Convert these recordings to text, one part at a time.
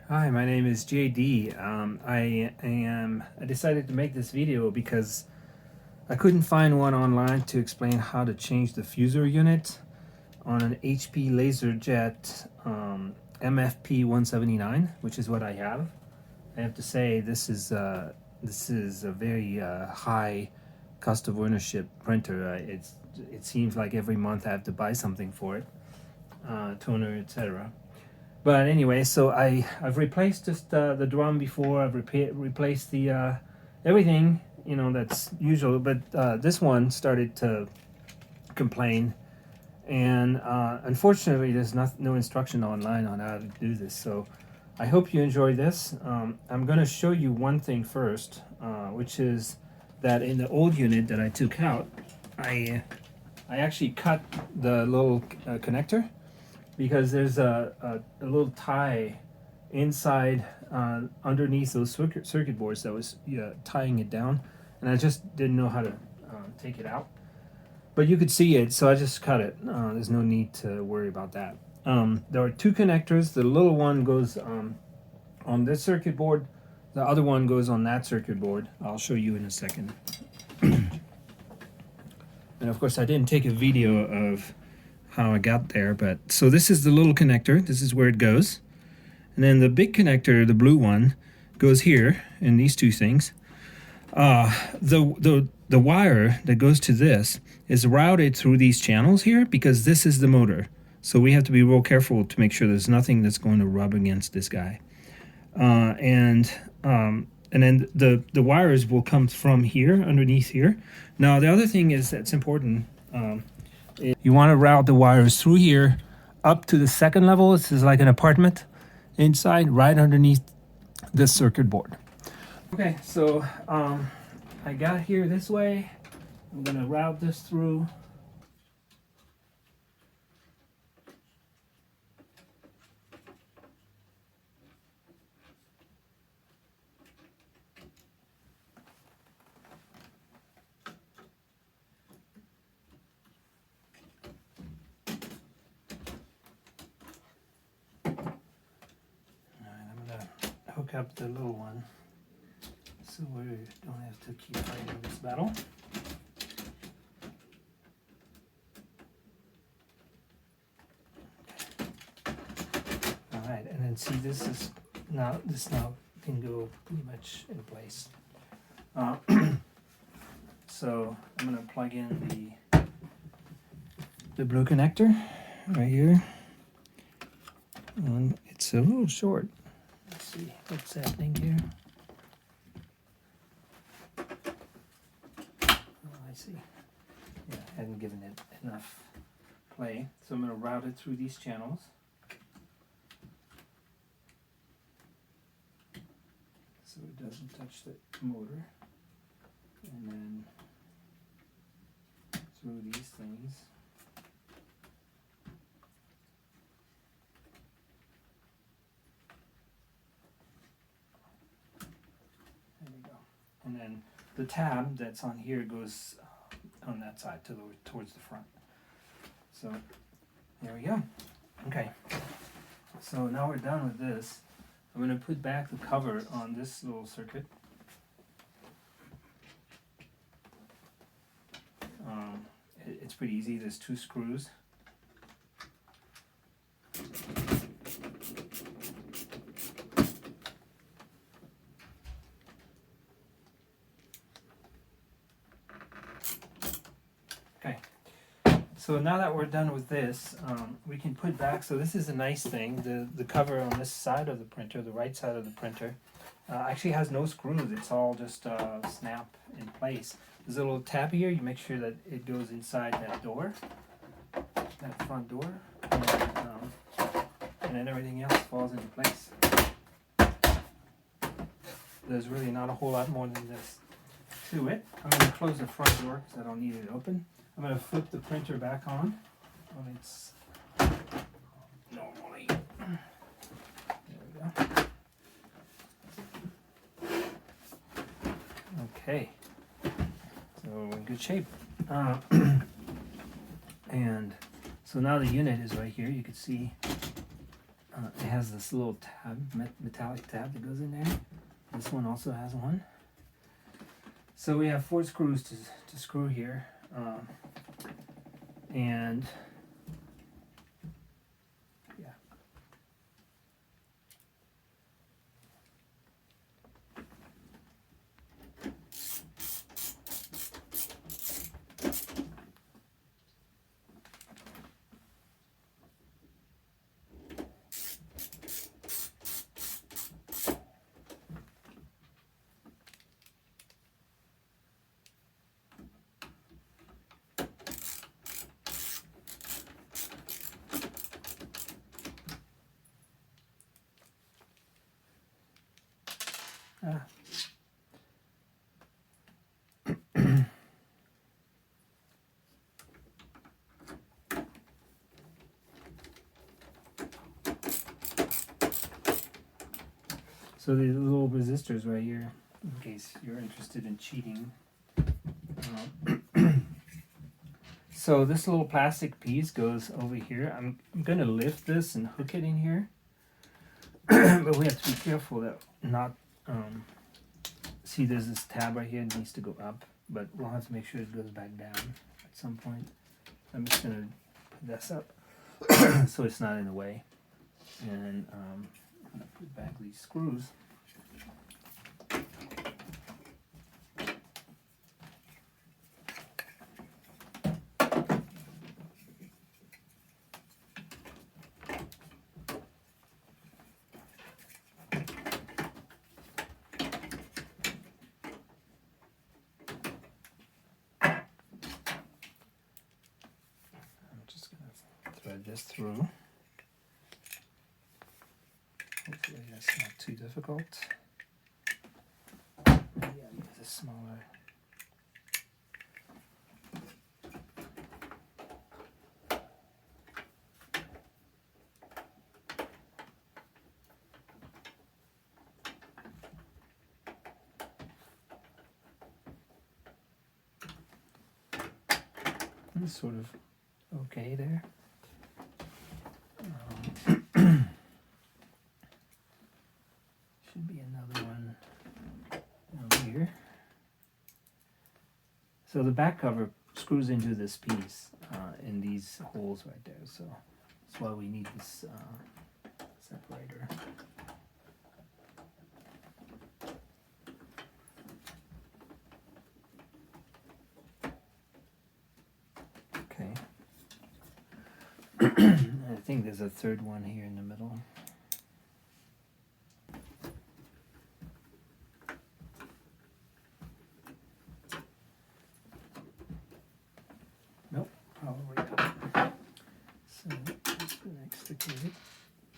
Hi, my name is JD. I decided to make this video because I couldn't find one online to explain how to change the fuser unit on an HP LaserJet MFP179, which is what I have. I have to say this is a very high cost of ownership printer. It seems like every month I have to buy something for it, toner, etc. But anyway, so I've replaced just the drum before. I've replaced the everything, you know, that's usual. But this one started to complain, and unfortunately, there's no instruction online on how to do this. So I hope you enjoy this. I'm going to show you one thing first, which is that in the old unit that I took out, I actually cut the little connector, because there's a little tie inside underneath those circuit boards that was tying it down, and I just didn't know how to take it out. But you could see it, so I just cut it. There's no need to worry about that. There are two connectors. The little one goes on this circuit board. The other one goes on that circuit board. I'll show you in a second. And of course, I didn't take a video of how I got there, but so this is the little connector. This is where it goes, and then the big connector, the blue one, goes here in these two things. The wire that goes to this is routed through these channels here, because this is the motor. So we have to be real careful to make sure there's nothing that's going to rub against this guy. And then the wires will come from here, underneath here. Now the other thing is that's important. You want to route the wires through here up to the second level. This is like an apartment inside, right underneath this circuit board. Okay, so I got here this way. I'm going to route this through. Hook up the little one so we don't have to keep fighting this battle. Okay. All right, and then see, this now can go pretty much in place. So I'm going to plug in the blue connector right here, and it's a little short. Let's see what's happening here. Oh, I see. Yeah, I hadn't given it enough play. So I'm going to route it through these channels. So it doesn't touch the motor. And then through these things. And then the tab that's on here goes on that side towards the front. So there we go. Okay. So now we're done with this. I'm going to put back the cover on this little circuit. It's pretty easy. There's two screws. So now that we're done with this, we can put back, so this is a nice thing, the cover on this side of the printer, the right side of the printer, actually has no screws. It's all just snap in place. There's a little tab here. You make sure that it goes inside that door, that front door, and then everything else falls into place. There's really not a whole lot more than this to it. I'm going to close the front door because I don't need it open. I'm going to flip the printer back on when it's normally. There we go. Okay, so we're in good shape. And so now the unit is right here. You can see it has this little tab, metallic tab that goes in there. This one also has one. So we have 4 screws to screw here, and yeah. So these little resistors right here, in case you're interested in cheating. So this little plastic piece goes over here. I'm going to lift this and hook it in here. But we have to be careful that not... see, there's this tab right here. It needs to go up. But we'll have to make sure it goes back down at some point. I'm just going to put this up so it's not in the way. And I'm going to put back these screws. Thread this through. Hopefully that's not too difficult. Maybe I'll use a smaller. It's sort of okay there. Should be another one over here. So the back cover screws into this piece in these holes right there. So that's why we need this separator. Okay. I think there's a third one here in the middle. Nope, probably not. So just gonna extricate it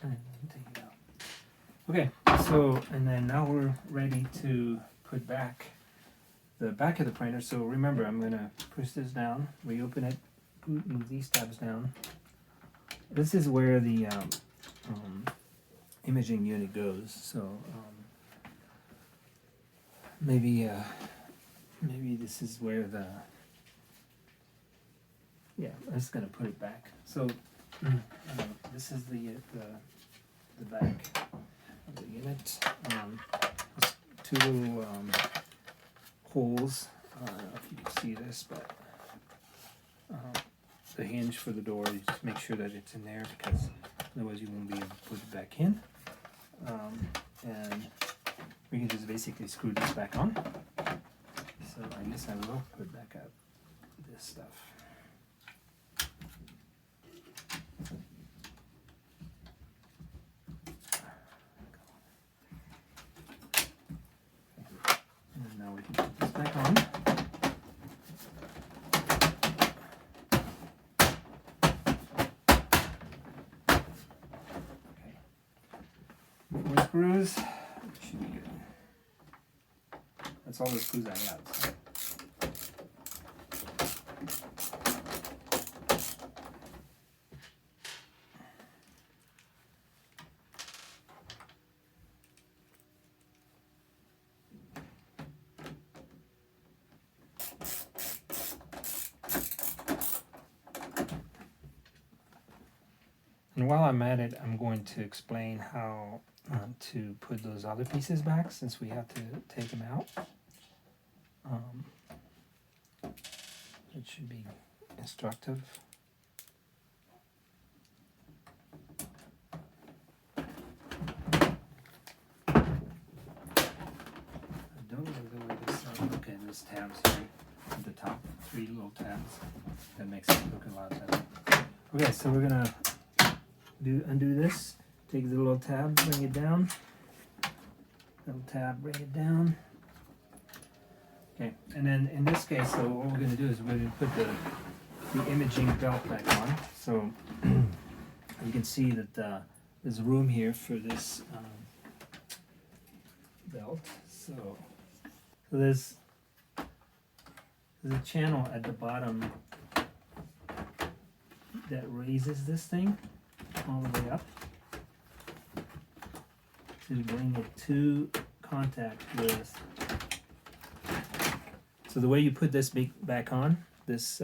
and take it out. Okay, so and then now we're ready to put back the back of the printer. So remember, I'm gonna push this down, reopen it, move these tabs down. This is where the imaging unit goes. So maybe this is where the I'm just gonna put it back. So this is the back of the unit. Two little holes. I don't know if you can see this, but the hinge for the door, you just make sure that it's in there because otherwise you won't be able to put it back in. And we can just basically screw this back on. So I guess I will put back up this stuff. And now we can put this back on. Screws, should be good. That's all the screws I have. So. And while I'm at it, I'm going to explain how to put those other pieces back, since we have to take them out. It should be instructive. I don't know the way this okay, there's tabs here at the top, 3 little tabs. That makes it look a lot better. Okay, so we're gonna undo this. Take the little tab, bring it down. Little tab, bring it down. Okay, and then in this case, so what we're gonna do is we're gonna put the imaging belt back on. So you can see that there's room here for this belt. So there's a channel at the bottom that raises this thing all the way up to bring it to contact with. So the way you put this back on, this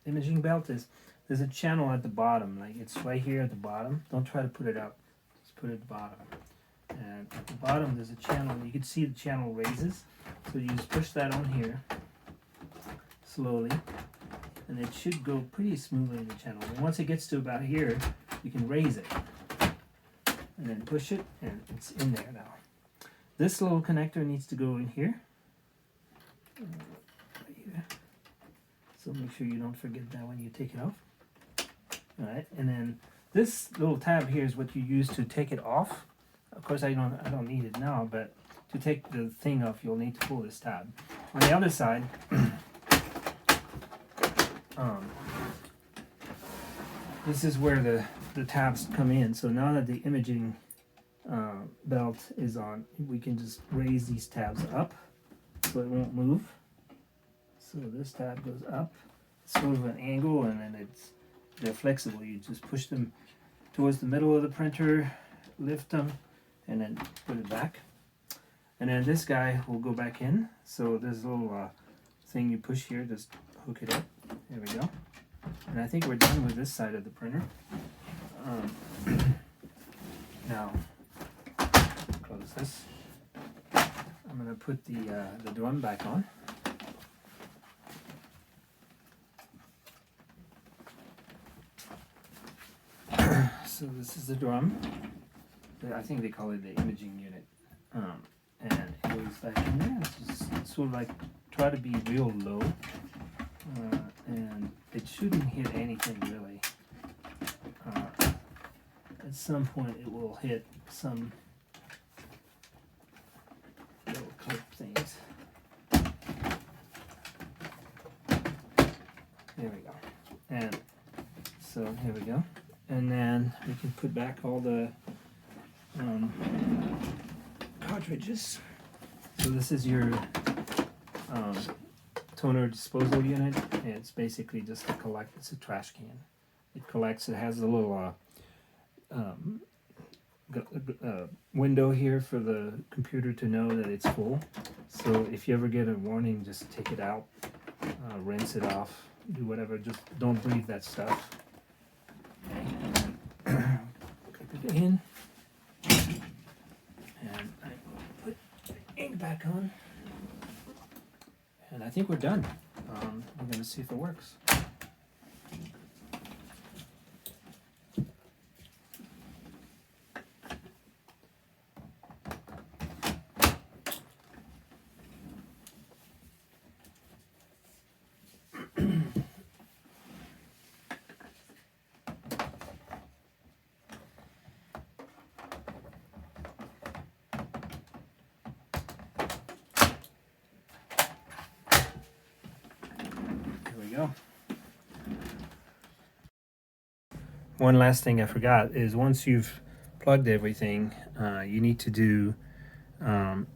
imaging belt, is there's a channel at the bottom, like it's right here at the bottom. Don't try to put it up, just put it at the bottom. And at the bottom there's a channel, you can see the channel raises. So you just push that on here, slowly, and it should go pretty smoothly in the channel. And once it gets to about here, you can raise it, and then push it, and it's in there now. This little connector needs to go in here. So make sure you don't forget that when you take it off. Alright, and then this little tab here is what you use to take it off. Of course I don't need it now, but to take the thing off you'll need to pull this tab. On the other side, this is where the tabs come in. So now that the imaging belt is on, we can just raise these tabs up so it won't move. So this tab goes up, sort of an angle, and then they're flexible. You just push them towards the middle of the printer, lift them, and then put it back. And then this guy will go back in. So there's a little thing you push here, just hook it up. There we go. And I think we're done with this side of the printer. Now, close this. I'm going to put the drum back on. So this is the drum. I think they call it the imaging unit. And it goes back in there. It's just sort of like, try to be real low. And it shouldn't hit anything really. At some point it will hit some little clip things. There we go. And so here we go. And then we can put back all the cartridges. So this is your toner disposal unit. It's basically just it's a trash can. It collects, it has a little window here for the computer to know that it's full. So if you ever get a warning, just take it out, rinse it off, do whatever, just don't breathe that stuff. Okay, and then clip it in, and I will put the ink back on, and I think we're done. We're going to see if it works. Go. One last thing I forgot is once you've plugged everything, you need to do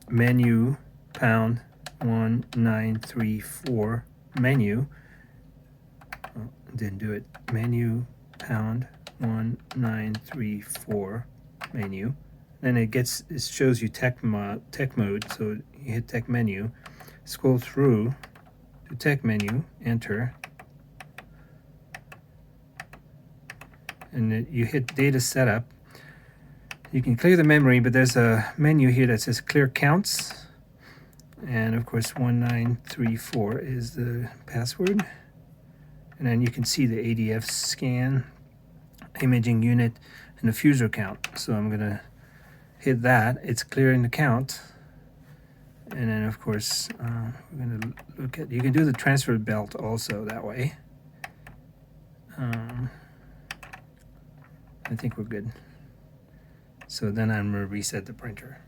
menu pound 1934 menu. Oh, didn't do it. Menu pound 1934 menu. Then it shows you tech mode. So you hit tech menu, scroll through to tech menu, enter, and you hit data setup. You can clear the memory, but there's a menu here that says clear counts, and of course 1934 is the password. And then you can see the ADF scan, imaging unit, and the fuser count. So I'm gonna hit that. It's clearing the count. And then of course we're gonna look at, you can do the transfer belt also that way. I think we're good. So then I'm gonna reset the printer.